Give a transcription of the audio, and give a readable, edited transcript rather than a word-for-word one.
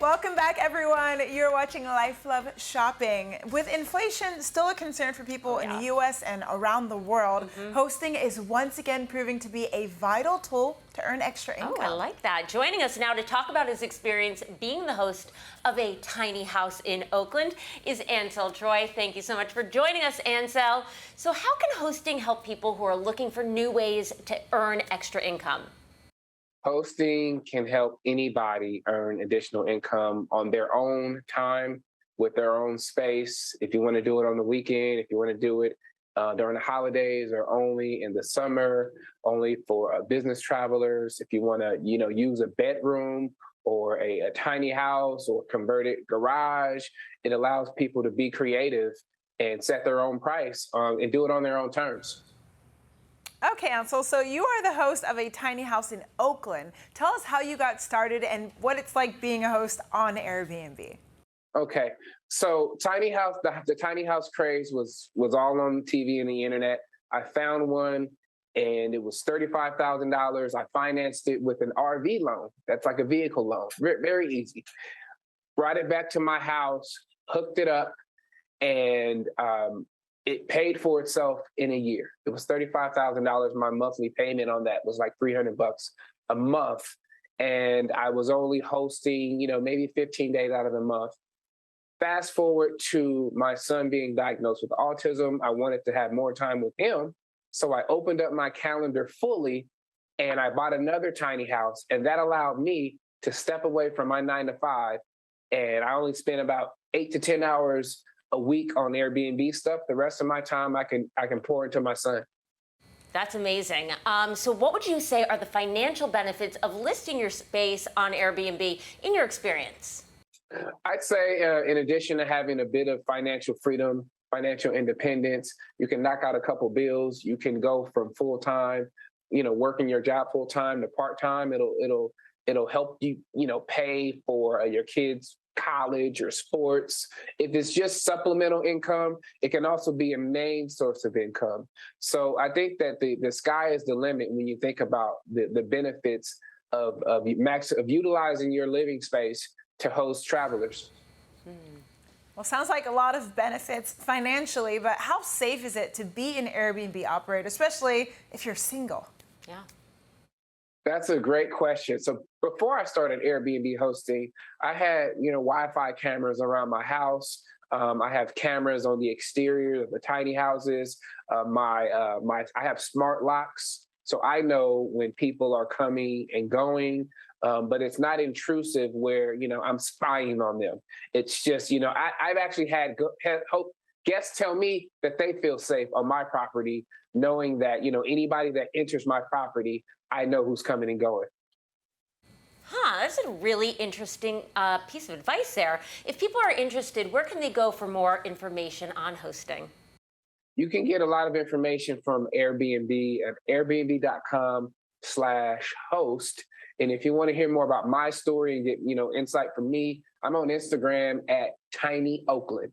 Welcome back, everyone. You're watching Life Love Shopping. With inflation still a concern for people in the U.S. and around the world, hosting is once again proving to be a vital tool to earn extra income. Oh, I like that. Joining us now to talk about his experience being the host of a tiny house in Oakland is Ansel Troy. Thank you so much for joining us, Ansel. So how can hosting help people who are looking for new ways to earn extra income? Hosting can help anybody earn additional income on their own time with their own space. If you want to do it on the weekend, if you want to do it during the holidays or only in the summer, only for business travelers, if you want to, use a bedroom or a tiny house or converted garage, it allows people to be creative and set their own price and do it on their own terms. Okay, Ansel, so you are the host of a tiny house in Oakland. Tell us how you got started and what it's like being a host on Airbnb. Okay, so tiny house, the tiny house craze was all on TV and the internet. I found one and it was $35,000. I financed it with an RV loan. That's like a vehicle loan, very easy. Brought it back to my house, hooked it up, and it paid for itself in a year. It was $35,000. My monthly payment on that was like $300 a month. And I was only hosting, maybe 15 days out of the month. Fast forward to my son being diagnosed with autism. I wanted to have more time with him. So I opened up my calendar fully and I bought another tiny house. And that allowed me to step away from my 9 to 5. And I only spent about 8 to 10 hours a week on Airbnb stuff. The rest of my time I can pour into my son. That's amazing. So what would you say are the financial benefits of listing your space on Airbnb in your experience? I'd say in addition to having a bit of financial freedom, financial independence, you can knock out a couple bills. You can go from full-time, working your job full-time to part-time. It'll help you, pay for your kids' college or sports. If it's just supplemental income, it can also be a main source of income. So I think that the sky is the limit when you think about the benefits of utilizing your living space to host travelers. Well, sounds like a lot of benefits financially, but how safe is it to be an Airbnb operator, especially if you're single? Yeah. That's a great question. So before I started Airbnb hosting, I had, Wi-Fi cameras around my house. I have cameras on the exterior of the tiny houses. I have smart locks, so I know when people are coming and going. But it's not intrusive where, I'm spying on them. It's just, I've actually had guests tell me that they feel safe on my property, knowing that, anybody that enters my property, I know who's coming and going. That's a really interesting piece of advice there. If people are interested, where can they go for more information on hosting? You can get a lot of information from Airbnb at airbnb.com/host. And if you want to hear more about my story and get, insight from me, I'm on Instagram at Tiny Oakland.